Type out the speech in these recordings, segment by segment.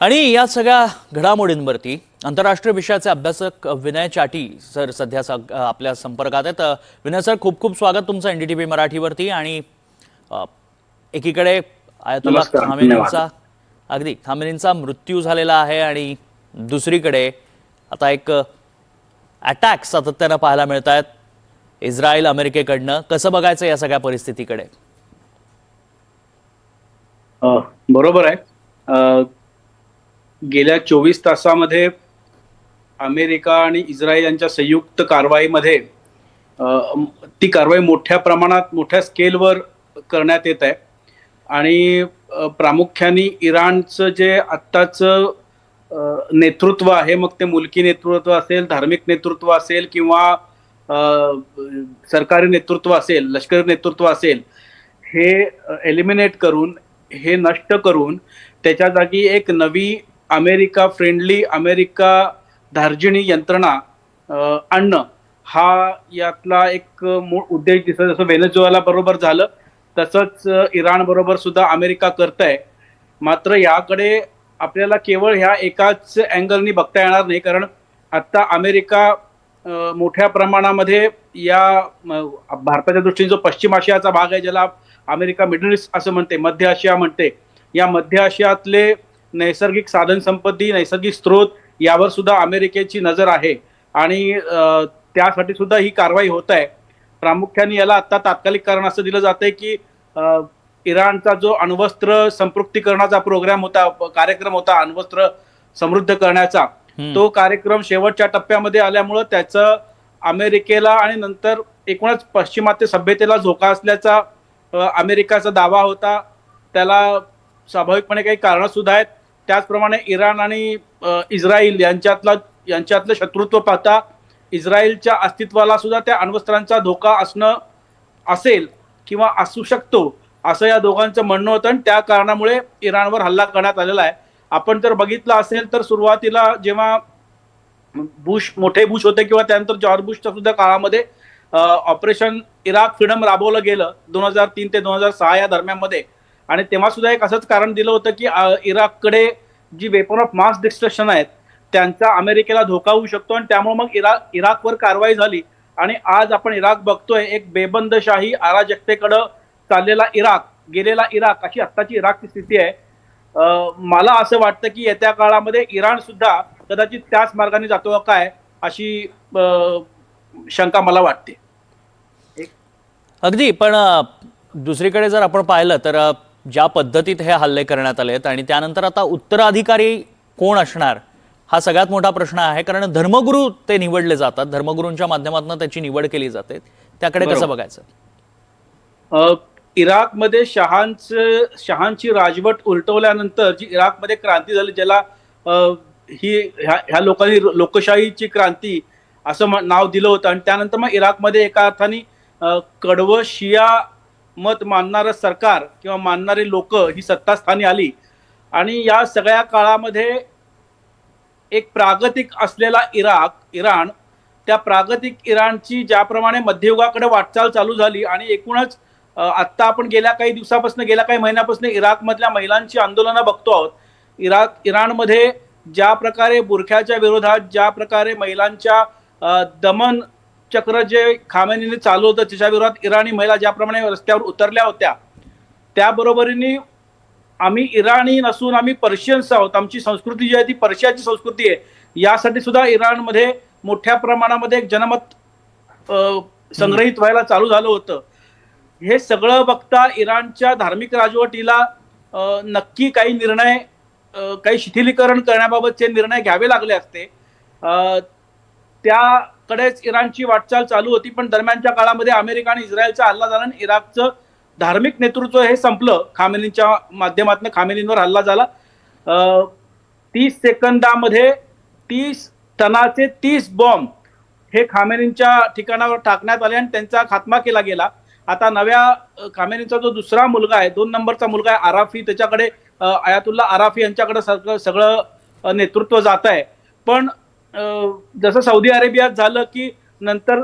आणि या सगळ्या घडामोडींवरती आंतरराष्ट्रीय विषयाचे अभ्यासक विनय चाटी सर सध्या आपल्या संपर्कात आहेत। विनय सर, खूप खूप स्वागत तुमचं एनडीटीव्ही मराठीवरती। आणि अ, एकीकडे आयतुल्ला नमस्कार, धन्यवाद. खामेनींचा खामेनींचा मृत्यू झालेला आहे आणि दुसरीकडे आता एक अटॅक सातत्यानं पाहायला मिळत आहेत इस्रायल अमेरिकेकडनं। कसं बघायचं या सगळ्या परिस्थितीकडे? बरोबर आहे. गेल्या 24 तासामध्ये अमेरिका आणि इस्रायल यांच्या संयुक्त कारवाईमध्ये ती कारवाई मोठ्या प्रमाणात मोठ्या स्केलवर करण्यात येत आहे आणि प्रामुख्याने इराणचं जे आत्ताचं नेतृत्व आहे, मग ते मुलकी नेतृत्व असेल, धार्मिक नेतृत्व असेल किंवा सरकारी नेतृत्व असेल, लष्करी नेतृत्व असेल, हे एलिमिनेट करून, हे नष्ट करून त्याच्या जागी एक नवी अमेरिका फ्रेंडली, अमेरिका धार्जिणी यंत्रणा आणणं हा यातला एक मूळ उद्देश दिसत. जसं व्हेनेझुएला बरोबर झालं तसंच इराण बरोबर सुद्धा अमेरिका करतंय. मात्र याकडे आपल्याला केवळ ह्या एकाच अँगलनी बघता येणार नाही, कारण आता अमेरिका मोठ्या प्रमाणामध्ये या भारताच्या दृष्टीने जो पश्चिम आशियाचा भाग आहे, ज्याला अमेरिका मिडल ईस्ट असं म्हणते, मध्य आशिया म्हणते, या मध्य आशियातले नैसर्गिक साधन संपत्ती, नैसर्गिक स्रोत यावर सुद्धा अमेरिकेची नजर आहे आणि त्यासाठी सुद्धा ही कारवाई होत आहे. प्रामुख्याने याला आता तात्कालिक कारण असं दिलं जातंय की इराणचा जो अण्वस्त्र संपृक्तीकरणाचा कार्यक्रम होता अण्वस्त्र समृद्ध करण्याचा, तो कार्यक्रम शेवटच्या टप्प्यामध्ये आल्यामुळं त्याचं अमेरिकेला आणि नंतर एकूणच पाश्चिमात्य सभ्यतेला धोका असल्याचा अमेरिकाचा दावा होता. त्याला स्वाभाविकपणे काही कारणं सुद्धा आहेत. त्याचप्रमाणे इराण आणि इस्रायल यांच्यातलं शत्रुत्व पाहता इस्रायलच्या अस्तित्वाला सुद्धा त्या अण्वस्त्रांचा धोका असेल किंवा असू शकतो असं या दोघांचं म्हणणं होतं आणि त्या कारणामुळे इराणवर हल्ला करण्यात आलेला आहे. आपण जर बघितलं असेल तर सुरुवातीला जेव्हा मोठे बुश होते किंवा त्यानंतर जॉर्ज बुशच्या सुद्धा काळामध्ये ऑपरेशन इराक फ्रीडम राबवलं गेलं 2003 ते 2006 या दरम्यानमध्ये, आणि तेव्हा सुद्धा एक असंच कारण दिलं होतं की इराककडे जी वेपन ऑफ मास डिस्ट्रक्शन आहेत त्यांचा अमेरिकेला धोका होऊ शकतो आणि त्यामुळे मग इराकवर कारवाई झाली. आणि आज आपण इराक बघतोय, एक बेबंदशाही अराजकतेकडं चाललेला गेलेला इराक अशी आत्ताची इराकची स्थिती आहे. मला असं वाटतं की येत्या काळामध्ये इराण सुद्धा कदाचित त्याच मार्गाने जातो काय अशी शंका मला वाटते. अगदी. पण दुसरीकडे जर आपण पाहिलं तर ज्या पद्धतीत हे हल्ले करण्यात आलेत आणि त्यानंतर आता उत्तराधिकारी कोण असणार हा सगळ्यात मोठा प्रश्न आहे, कारण धर्मगुरू ते निवडले जातात, धर्मगुरूंच्या माध्यमातून त्याची निवड केली जाते. त्याकडे कसं बघायचं? इराकमध्ये शहांची राजवट उलटवल्यानंतर जी इराकमध्ये क्रांती झाली, ज्याला ह्या लोकांनी लोकशाहीची क्रांती असं नाव दिलं होतं, आणि त्यानंतर मग इराकमध्ये एका अर्थाने कडवं शिया मत मानणारं सरकार किंवा मानणारे लोक ही सत्तास्थानी आली. आणि या सगळ्या काळामध्ये एक प्रागतिक असलेला इराण, त्या प्रागतिक इराणची ज्याप्रमाणे मध्ययुगाकडे वाटचाल चालू झाली आणि एकूणच आत्ता आपण गेल्या काही दिवसापासून, गेल्या काही महिन्यापासून इराकमधल्या महिलांची आंदोलनं बघतो आहोत. इराणमध्ये ज्या प्रकारे बुरख्याच्या विरोधात, ज्या प्रकारे महिलांच्या दमन चक्र जे खामेनीने चालू होतं त्याच्या विरोधात इराणी महिला ज्याप्रमाणे रस्त्यावर उतरल्या होत्या, त्याबरोबरीने आम्ही इराणी नसून आम्ही पर्शियन्स आहोत, आमची संस्कृती जी आहे ती पर्शियाची संस्कृती आहे, यासाठी सुद्धा इराणमध्ये मोठ्या प्रमाणामध्ये एक जनमत संग्रहित व्हायला चालू झालं होतं. हे सगळं बघता इराणच्या धार्मिक राजवटीला नक्की काही निर्णय, काही शिथिलीकरण करण्याबाबतचे निर्णय घ्यावे लागले असते. त्याकडेच इराणची वाटचाल चालू होती. पण दरम्यानच्या काळामध्ये अमेरिका आणि इस्रायलचा हल्ला झाला आणि इराकचं धार्मिक नेतृत्व हे संपलं. खामेनींच्या माध्यमातून खामेनींवर हल्ला झाला. 30 सेकंदामध्ये 30 टनाचे 30 बॉम्ब हे खामेनींच्या ठिकाणावर टाकण्यात आले आणि त्यांचा खात्मा केला गेला. आता नव्या खामेनींचा जो दुसरा मुलगा आहे, 2 नंबरचा मुलगा आहे आराफी, त्याच्याकडे आयातुल्ला आराफी यांच्याकडे सगळं नेतृत्व जात आहे. पण जसं सौदी अरेबियात झालं की नंतर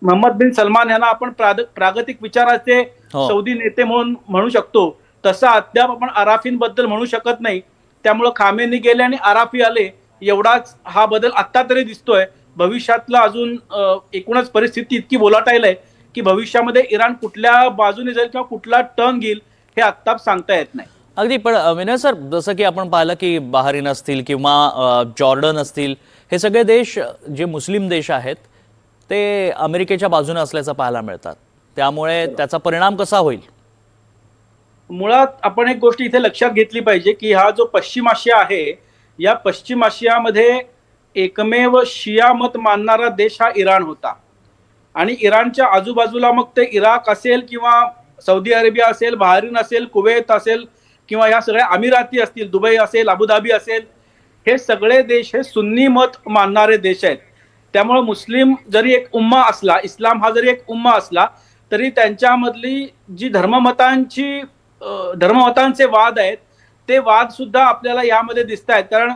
मोहम्मद बिन सलमान यांना आपण प्रागतिक विचाराचे सौदी नेते म्हणून म्हणू शकतो, तसं अद्याप आपण आराफींबद्दल म्हणू शकत नाही. त्यामुळं खामेनी गेले आणि आराफी आले, एवढाच हा बदल आत्ता तरी दिसतोय. भविष्यातला अजून एकूणच परिस्थिती इतकी volatile आहे की भविष्यामध्ये इराण कुठल्या बाजूने जाईल किंवा कुठला टर्न घेईल हे आत्ताच सांगता येत नाही. अगदी. पण विनय सर, जसं की आपण पाहिलं की बहारीन असतील किंवा जॉर्डन असतील, हे सगळे देश जे मुस्लिम देश आहेत ते अमेरिकेच्या बाजूने असल्याचं पाहायला मिळतात. त्यामुळे त्याचा परिणाम कसा होईल? मुळात आपण एक गोष्ट इथे लक्षात घेतली पाहिजे की हा जो पश्चिम आशिया आहे, या पश्चिम आशियामध्ये एकमेव शिया मत मानणारा देश हा इराण होता. आणि इराणच्या आजूबाजूला मग ते इराक असेल किंवा सौदी अरेबिया असेल, बहारीन असेल, कुवेत असेल किंवा या सगळ्या अमिराती असतील, दुबई असेल, अबुधाबी असेल, हे सगळे देश हे सुन्नी मत मानणारे देश आहेत. त्यामुळे मुस्लिम जरी एक उम्मा असला, इस्लाम हा जरी एक उम्मा असला, तरी त्यांच्यामधली जी धर्ममतांचे वाद आहेत, ते वाद सुद्धा आपल्याला यामध्ये दिसत आहेत. कारण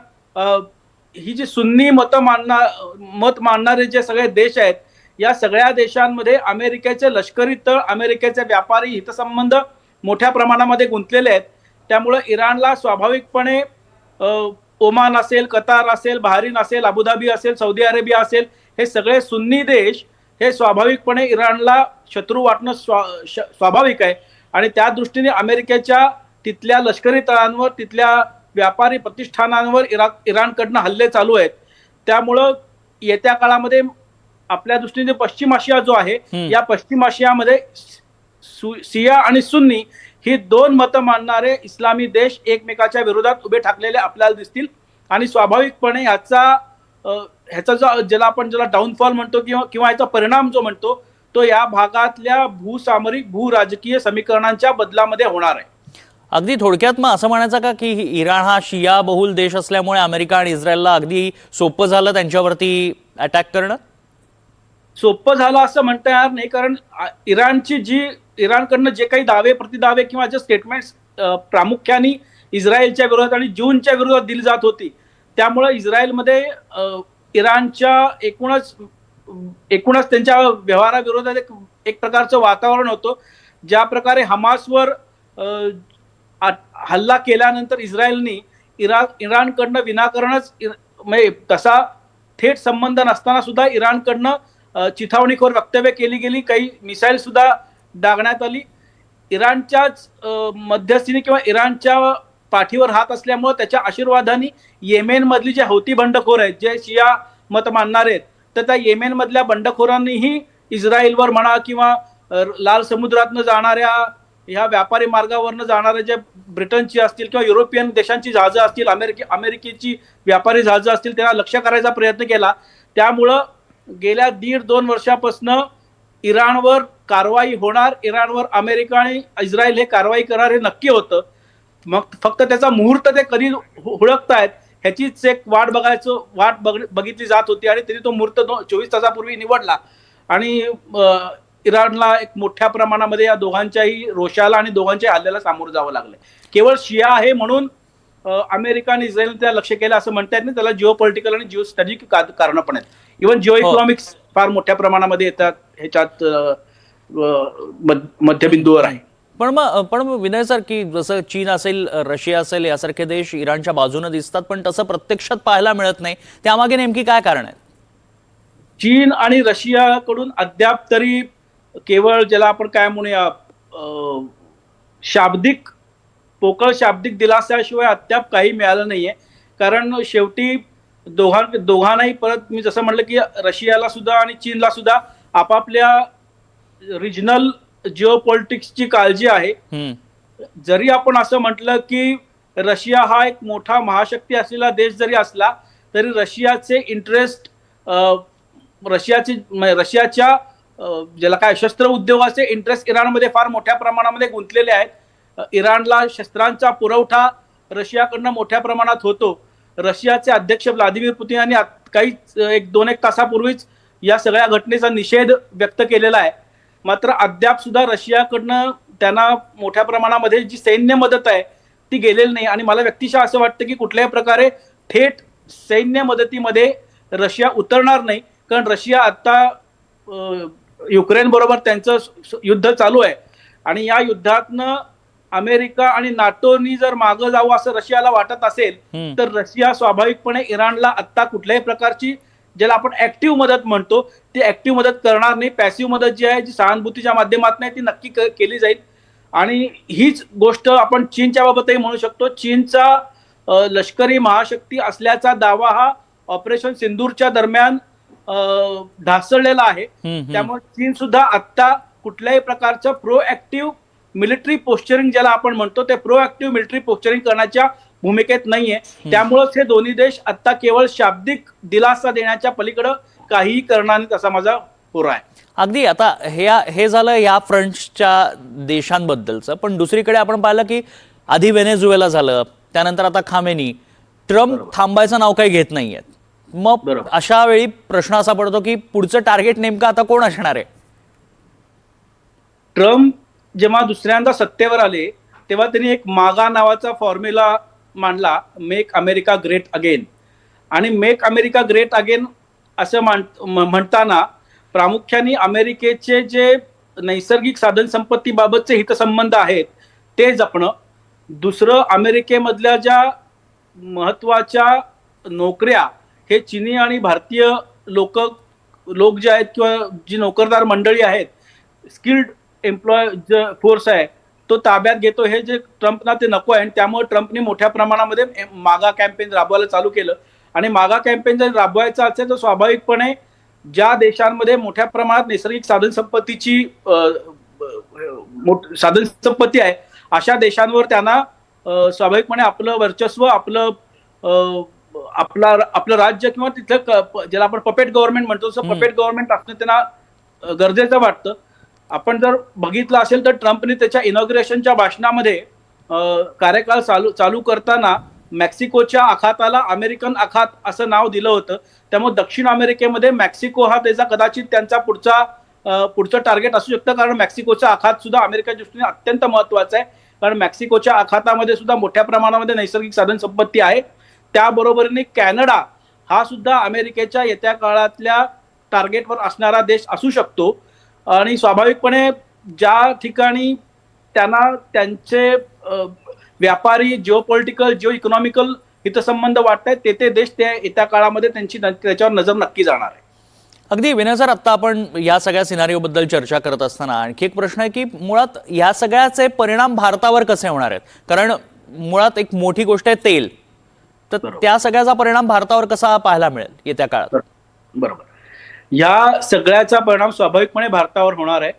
ही जी सुन्नी मत मानणारे जे सगळे देश आहेत, या सगळ्या देशांमध्ये अमेरिकेचे लष्करी तळ, अमेरिकेचे व्यापारी हितसंबंध मोठ्या प्रमाणामध्ये गुंतलेले आहेत. त्यामुळे इराणला स्वाभाविकपणे ओमान असेल, कतार असेल, बहारीन असेल, अबुधाबी असेल, सौदी अरेबिया असेल, हे सगळे सुन्नी देश हे स्वाभाविकपणे इराणला शत्रू वाटणं स्वाभाविक आहे. आणि त्या दृष्टीने अमेरिकेच्या तिथल्या लष्करी तळांवर, तिथल्या व्यापारी प्रतिष्ठानांवर इराणकडनं हल्ले चालू आहेत. त्यामुळं येत्या काळामध्ये आपल्या दृष्टीने पश्चिम आशिया जो आहे, या पश्चिम आशियामध्ये शिया आणि सुन्नी ही दोन मतं मानणारे इस्लामी देश एकमेकाच्या विरोधात उभे ठाकलेले आपल्याला दिसतील. आणि स्वाभाविकपणे ह्याचा जो ज्याला डाऊनफॉल म्हणतो किंवा याचा परिणाम जो म्हणतो, तो या भागातल्या भूसामरिक भूराजकीय समीकरणांच्या बदलामध्ये होणार आहे. अगदी थोडक्यात मग असं म्हणायचं का की इराण हा शिया बहुल देश असल्यामुळे अमेरिका आणि इस्रायलला अगदी सोपं झालं त्यांच्यावरती अटॅक करणं? सोपं झालं असं म्हणता येणार नाही. कारण इराणकडनं जे काही दावे प्रतिदावे किंवा जे स्टेटमेंट्स प्रामुख्याने इस्रायलच्या विरोधात आणि ज्यूंच्या विरोधात दिली जात होती, त्यामुळे इस्रायलमध्ये इराणच्या एकूणच त्यांच्या व्यवहाराविरोधात एक प्रकारचं वातावरण होतं. ज्या प्रकारे हमासवर हल्ला केल्यानंतर इस्रायलनी इराणकडनं विनाकारणच म्हणजे तसा थेट संबंध नसताना सुद्धा इराणकडनं चिथावणीखोर वक्तव्य केली गेली, काही मिसाईल सुद्धा डागण्यात आली. इराणच्याच मध्यस्थीने किंवा इराणच्या पाठीवर हात असल्यामुळे त्याच्या आशीर्वादाने येमेनमधली जे हौती बंडखोर आहेत, जे शिया मत मानणारे आहेत, तर त्या येमेनमधल्या बंडखोरांनीही इस्रायलवर म्हणा किंवा लाल समुद्रातनं जाणाऱ्या ह्या व्यापारी मार्गावरनं जाणारे जे ब्रिटनची असतील किंवा युरोपियन देशांची जहाजं असतील, अमेरिकेची व्यापारी जहाजं असतील, त्यांना लक्ष करायचा प्रयत्न केला. त्यामुळं गेल्या 1.5-2 वर्षापासून इराणवर कारवाई होणार, इराणवर अमेरिका आणि इस्रायल हे कारवाई करणार हे नक्की होतं. मग फक्त त्याचा मुहूर्त ते कधी हुडकतायत ह्याचीच एक वाट बघितली जात होती. आणि तरी तो मुहूर्त 24 तासापूर्वी निवडला आणि इराणला एक मोठ्या प्रमाणामध्ये या दोघांच्याही रोषाला आणि दोघांच्याही हल्ल्याला सामोरं जावं लागलंय. केवळ शिया आहे म्हणून अमेरिका आणि इस्रायलने त्याला लक्ष केलं असं म्हणता येत नाही. त्याला जिओ पॉलिटिकल आणि जिओ स्ट्रॅटेजिक कारण पण आहेत. इव्हन जिओ इकॉनॉमिक्स फार मोठ्या प्रमाणामध्ये येतात ह्याच्यात, मध्यबिंदूवर आहे. पण मग विनय सर, की जसं चीन असेल, रशिया असेल, यासारखे देश इराणच्या बाजूने दिसतात, पण तसं प्रत्यक्षात पाहायला मिळत नाही. त्यामागे नेमकी काय कारण आहे? चीन आणि रशियाकडून अद्याप तरी केवळ ज्याला आपण काय म्हणूया पोकळ शाब्दिक दिलासाशिवाय अद्याप काही मिळालं नाहीये. कारण शेवटी दोघांनाही परत मी जसं म्हटलं की रशियाला सुद्धा आणि चीनला सुद्धा आपापल्या रिजनल जिओ पॉलिटिक्सची काळजी आहे. जरी आपण असं म्हटलं की रशिया हा एक मोठा महाशक्ती असलेला देश जरी असला, तरी रशियाचे इंटरेस्ट रशियाच्या ज्याला काय शस्त्र उद्योगाचे इंटरेस्ट इराणमध्ये फार मोठ्या प्रमाणामध्ये गुंतलेले आहेत. इराणला शस्त्रांचा पुरवठा रशियाकडनं मोठ्या प्रमाणात होतो. रशियाचे अध्यक्ष व्लादिमीर पुतिन यांनी काही 1-2 तासापूर्वीच या सगळ्या घटनेचा निषेध व्यक्त केलेला आहे. मात्र अद्याप सुद्धा रशियाकडनं त्यांना मोठ्या प्रमाणामध्ये जी सैन्य मदत आहे ती गेलेली नाही. आणि मला व्यक्तिशः असं वाटतं की कुठल्याही प्रकारे थेट सैन्य मदतीमध्ये रशिया उतरणार नाही. कारण रशिया आता युक्रेन बरोबर त्यांचं युद्ध चालू आहे आणि या युद्धातनं अमेरिका आणि नाटोनी जर मागं जावं असं रशियाला वाटत असेल तर रशिया स्वाभाविकपणे इराणला आत्ता कुठल्याही प्रकारची, ज्याला आपण ऍक्टिव्ह मदत म्हणतो, ती ऍक्टिव्ह मदत करणार नाही. पॅसिव्ह मदत जी आहे, जी सहानुभूतीच्या माध्यमातून आहे, ती नक्की केली जाईल. आणि हीच गोष्ट आपण चीनच्या बाबतही म्हणू शकतो. चीनचा लष्करी महाशक्ती असल्याचा दावा हा ऑपरेशन सिंदूरच्या दरम्यान ढासळलेला आहे. त्यामुळे चीन सुद्धा आत्ता कुठल्याही प्रकारचं प्रोएक्टिव्ह मिलिटरी पोस्चरिंग, ज्याला आपण म्हणतो, ते प्रोएक्टिव्ह मिलिटरी पोस्चरिंग करण्याच्या भूमिकेत नाहीये. त्यामुळेच हे दोन्ही देश आता केवळ शाब्दिक दिलासा देण्याच्या पलीकडे काहीही करणार नाहीत असा माझा पुरा आहे. अगदी. आता हे झालं या फ्रंटच्या देशांबद्दलचं, पण दुसरीकडे आपण पाहिलं की आधी व्हेनेझुएला झालं, त्यानंतर आता खामेनी. ट्रम्प थांबायचं नाव काही घेत नाहीयेत. मग अशा वेळी प्रश्न असा पडतो की पुढचं टार्गेट नेमकं आता कोण असणार आहे? ट्रम्प जेव्हा दुसऱ्यांदा सत्तेवर आले तेव्हा त्यांनी एक मागा नावाचा फॉर्म्युला मांडला, मेक अमेरिका ग्रेट अगेन. आणि मेक अमेरिका ग्रेट अगेन असं म्हणताना प्रामुख्याने अमेरिकेचे जे नैसर्गिक साधन संपत्तीबाबतचे हितसंबंध आहेत ते जपणं, दुसरं अमेरिकेमधल्या ज्या महत्वाच्या नोकऱ्या हे चीनी आणि भारतीय लोक जे आहेत किंवा जी नोकरदार मंडळी आहेत, स्किल्ड एम्प्लॉय फोर्स आहे, तो ताब्यात घेतो, हे जे ट्रम्पना ते नको आहे. आणि त्यामुळे ट्रम्पने मोठ्या प्रमाणामध्ये मागा कॅम्पेन राबवायला चालू केलं. आणि मागा कॅम्पेन जर राबवायचं असेल तर स्वाभाविकपणे ज्या देशांमध्ये मोठ्या प्रमाणात नैसर्गिक साधन संपत्ती आहे अशा देशांवर त्यांना स्वाभाविकपणे आपलं वर्चस्व, आपलं राज्य किंवा तिथलं ज्याला आपण पपेट गव्हर्नमेंट म्हणतो, तसं पपेट गव्हर्नमेंट असणं त्यांना गरजेचं वाटतं. आपण जर बघितलं असेल तर ट्रम्पने त्याच्या इनॉग्रेशनच्या भाषणामध्ये कार्यकाळ चालू करताना मेक्सिकोच्या आखाताला अमेरिकन आखात असं नाव दिलं होतं. त्यामुळे दक्षिण अमेरिकेमध्ये मेक्सिको हा त्याचा कदाचित त्यांचा पुढचं टार्गेट असू शकतं, कारण मेक्सिकोचा आखात सुद्धा अमेरिकेच्या दृष्टीने अत्यंत महत्वाचा आहे. कारण मेक्सिकोच्या आखातामध्ये सुद्धा मोठ्या प्रमाणामध्ये नैसर्गिक साधन संपत्ती आहे. त्याबरोबरीने कॅनडा हा सुद्धा अमेरिकेच्या येत्या काळातल्या टार्गेटवर असणारा देश असू शकतो. आणि स्वाभाविकपणे ज्या ठिकाणी त्यांना त्यांचे व्यापारी, जिओपॉलिटिकल, जिओ इकॉनॉमिकल हितसंबंध वाटत आहेत, ते देश त्या येत्या काळामध्ये त्याच्यावर नजर नक्की जाणार आहे. अगदी. विनय सर, आता आपण या सगळ्या सिनारिओबद्दल चर्चा करत असताना आणखी एक प्रश्न आहे की मुळात या सगळ्याचे परिणाम भारतावर कसे होणार आहेत? कारण मुळात एक मोठी गोष्ट आहे तेल, तर त्या सगळ्याचा परिणाम भारतावर कसा पाहायला मिळेल येत्या काळात? बरोबर. या सगळ्याचा परिणाम स्वाभाविकपणे भारतावर होणार आहे.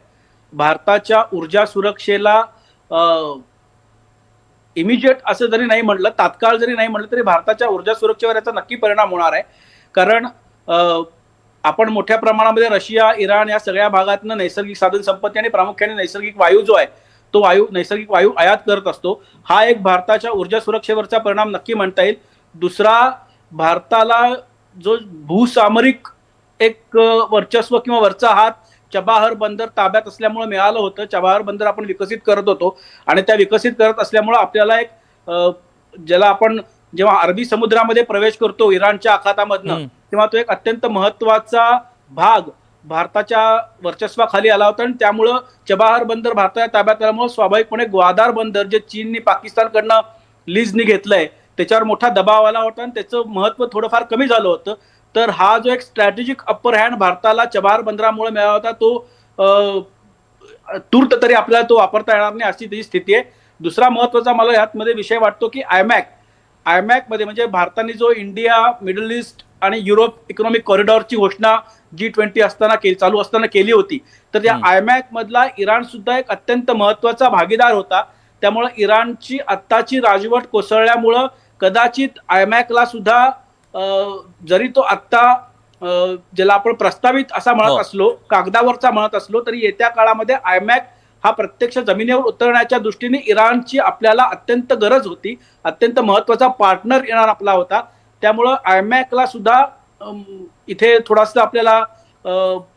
भारताच्या ऊर्जा सुरक्षेला इमिजिएट असं जरी नाही म्हटलं, तात्काळ जरी नाही म्हटलं, तरी भारताच्या ऊर्जा सुरक्षेवर याचा नक्की परिणाम होणार आहे. कारण आपण मोठ्या प्रमाणामध्ये रशिया, इराण या सगळ्या भागातनं नैसर्गिक साधन संपत्ती आणि प्रामुख्याने नैसर्गिक वायू जो आहे तो नैसर्गिक वायू आयात करत असतो. हा एक भारताच्या ऊर्जा सुरक्षेवरचा परिणाम नक्की म्हणता येईल. दुसरा, भारताला जो भूसामरिक एक वर्चस्व किंवा वरचा हात चबाहर बंदर ताब्यात असल्यामुळे मिळालं होतं. चबाहर बंदर आपण विकसित करत होतो आणि त्या विकसित करत असल्यामुळे आपल्याला एक ज्याला आपण जेव्हा अरबी समुद्रामध्ये प्रवेश करतो इराणच्या आखातामधनं, तेव्हा तो एक अत्यंत महत्वाचा भाग भारताच्या वर्चस्वाखाली आला होता. आणि त्यामुळं चबाहर बंदर भारताच्या ताब्यात आल्यामुळे स्वाभाविकपणे ग्वादार बंदर जे चीनने पाकिस्तानकडनं लीजनी घेतलंय त्याच्यावर मोठा दबाव आला होता आणि त्याचं महत्व थोडंफार कमी झालं होतं. तर हा जो एक स्ट्रॅटेजिक अप्पर हँड भारताला चबाहर बंदरामुळे मिळाला होता तो तूर्त तरी आपल्याला तो वापरता येणार नाही अशी त्याची स्थिती आहे. दुसरा महत्वाचा मला यातमध्ये विषय वाटतो की आयमॅक मध्ये म्हणजे भारताने जो इंडिया, मिडल ईस्ट आणि युरोप इकॉनॉमिक कॉरिडॉरची घोषणा G20 चालू असताना केली होती, तर त्या आयमॅक मधला इराण सुद्धा एक अत्यंत महत्वाचा भागीदार होता. त्यामुळे इराणची आत्ताची राजवट कोसळल्यामुळं कदाचित आयमॅकला सुद्धा जरी तो आत्ता ज्याला आपण प्रस्तावित असा म्हणत असलो, कागदावरचा म्हणत असलो, तरी येत्या काळामध्ये आयमॅक हा प्रत्यक्ष जमिनीवर उतरण्याच्या दृष्टीने इराणची आपल्याला अत्यंत गरज होती. अत्यंत महत्वाचा पार्टनर इराण आपला होता. त्यामुळं आयमॅकला सुद्धा इथे थोडासा आपल्याला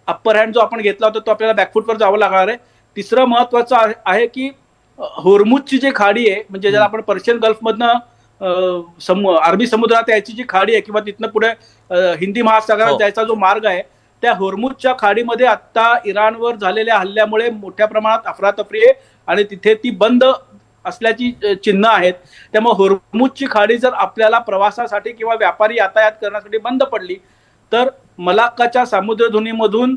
अप्पर हँड जो आपण घेतला होता तो आपल्याला बॅकफुटवर जावं लागणार आहे. तिसरं महत्वाचं आहे की होर्मुझची जी खाडी आहे, म्हणजे ज्याला आपण पर्शियन गल्फमधनं अरबी समुद्रात यायची जी खाडी आहे किंवा तिथनं पुढे हिंदी महासागरात जायचा जो मार्ग आहे, त्या होर्मुझच्या खाडीमध्ये आता इराणवर झालेल्या हल्ल्यामुळे मोठ्या प्रमाणात अफरातफरी आहे आणि तिथे ती बंद असल्याची चिन्ह आहेत. त्यामुळे होर्मुझची खाडी जर आपल्याला प्रवासासाठी किंवा व्यापारी यातायात करण्यासाठी बंद पडली तर मलाक्काच्या सामुद्रधुनीमधून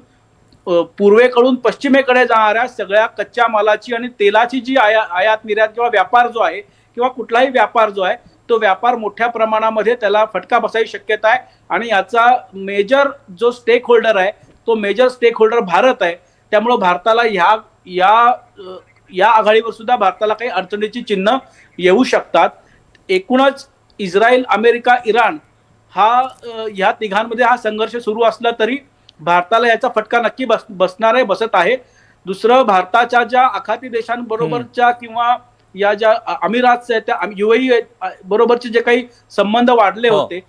पूर्वेकडून पश्चिमेकडे जाणाऱ्या सगळ्या कच्च्या मालाची आणि तेलाची जी आयात निर्यात किंवा व्यापार जो आहे किंवा कुठलाही व्यापार जो आहे तो व्यापार मोठ्या प्रमाणामध्ये त्याला फटका बसायची शक्यता आहे. आणि याचा मेजर जो स्टेक होल्डर आहे तो मेजर स्टेक होल्डर भारत आहे. त्यामुळे भारताला या आघाडीवर सुद्धा भारताला काही अडचणीची चिन्ह येऊ शकतात. एकूणच इस्रायल, अमेरिका, इराण ह्या तिघांमध्ये हा संघर्ष सुरू असला तरी भारताला याचा फटका नक्की बसत आहे. दुसरं, भारताच्या ज्या आखाती देशांबरोबरच्या किंवा या ज्या अमिरात आहेत त्या UAE बरोबरचे जे काही संबंध वाढले होते,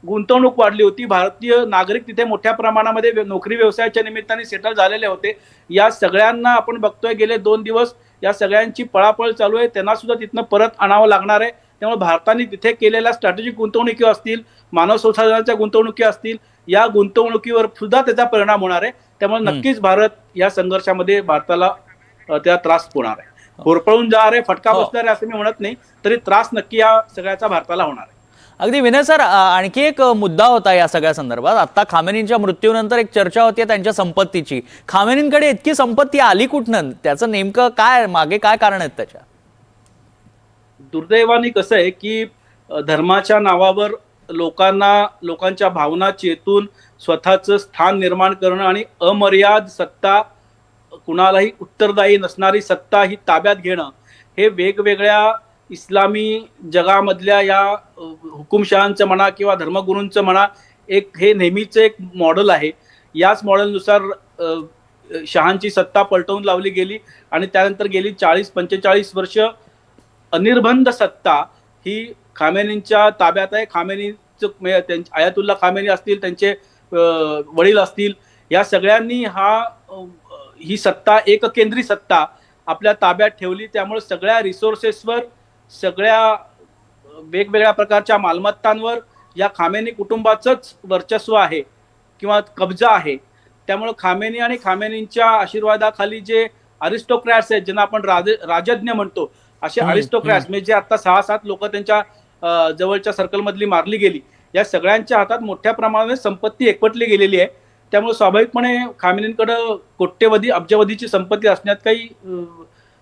गुंतवणूक वाढली होती, भारतीय नागरिक तिथे मोठ्या प्रमाणामध्ये नोकरी व्यवसायाच्या निमित्ताने सेटल झालेले होते, या सगळ्यांना आपण बघतोय गेले 2 दिवस या सगळ्यांची पळापळ चालू आहे. त्यांना सुद्धा तिथनं परत आणावं लागणार आहे. त्यामुळे भारताने तिथे केलेल्या स्ट्रॅटेजिक गुंतवणुकी असतील, मानव संसाधनाच्या गुंतवणुकी असतील, या गुंतवणुकीवर सुद्धा त्याचा परिणाम होणार आहे. त्यामुळे नक्कीच भारत या संघर्षामध्ये भारताला त्या त्रास होणार आहे. होरपळून जाणार आहे, फटका बसणार आहे असं मी म्हणत नाही, तरी त्रास नक्की या सगळ्याचा भारताला होणार आहे. अगदी विनय सर, आणखी एक मुद्दा होता या सगळ्या संदर्भात. आता खामेनींच्या मृत्यूनंतर एक चर्चा होती त्यांच्या संपत्तीची. खामेनींकडे इतकी संपत्ती आली कुठनं? त्याचं नेमकं काय मागे काय कारण आहेत त्याच्या? दुर्दैवाने कसं आहे की धर्माच्या नावावर लोकांच्या भावना चेतून स्वतःचं स्थान निर्माण करणं आणि अमर्याद सत्ता, कुणालाही उत्तरदायी नसणारी सत्ता ही ताब्यात घेणं, हे वेगवेगळ्या इस्लामी जगामधल्या या हुकुमशहांचं म्हणा किंवा धर्मगुरूंचं म्हणा हे नेहमीचं एक मॉडेल आहे. याच मॉडेलनुसार शहांची सत्ता पलटवून लावली गेली आणि त्यानंतर गेली 40-45 वर्ष अनिर्बंध सत्ता ही खामेनींच्या ताब्यात आहे. आयातुल्ला खामेनी असतील, त्यांचे वडील असतील, या सगळ्यांनी ही सत्ता एककेंद्री सत्ता आपल्या ताब्यात ठेवली. त्यामुळे सगळ्या रिसोर्सेसवर, सगळ्या वेगवेगळ्या प्रकारच्या मालमत्तांवर या खामेनी कुटुंबाचंच वर्चस्व आहे किंवा कब्जा आहे. त्यामुळे खामेनी आणि खामेनींच्या आशीर्वादाखाली जे अरिस्टोक्रॅट्स आहेत, ज्यांना आपण राजज्ञ म्हणतो, असे अरिस्टोक्रॅट्स म्हणजे जे आता 6-7 लोक त्यांच्या जवळच्या सर्कलमधली मारली गेली, या सगळ्यांच्या हातात मोठ्या प्रमाणात संपत्ती एकवटली गेलेली आहे. त्यामुळे स्वाभाविकपणे खामेनींकडे कोट्यवधी अब्जवधीची संपत्ती असण्यात काही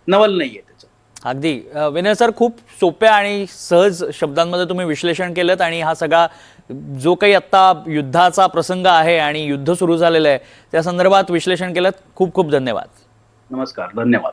नवल नाहीये त्याचं. अगदी विनय सर, खूप सोप्या आणि सहज शब्दांमध्ये तुम्ही विश्लेषण केलं आणि हा सगळा जो काही आता युद्धाचा प्रसंग आहे आणि युद्ध सुरू झालेलं आहे त्या संदर्भात विश्लेषण केलं. खूप खूप धन्यवाद. नमस्कार, धन्यवाद.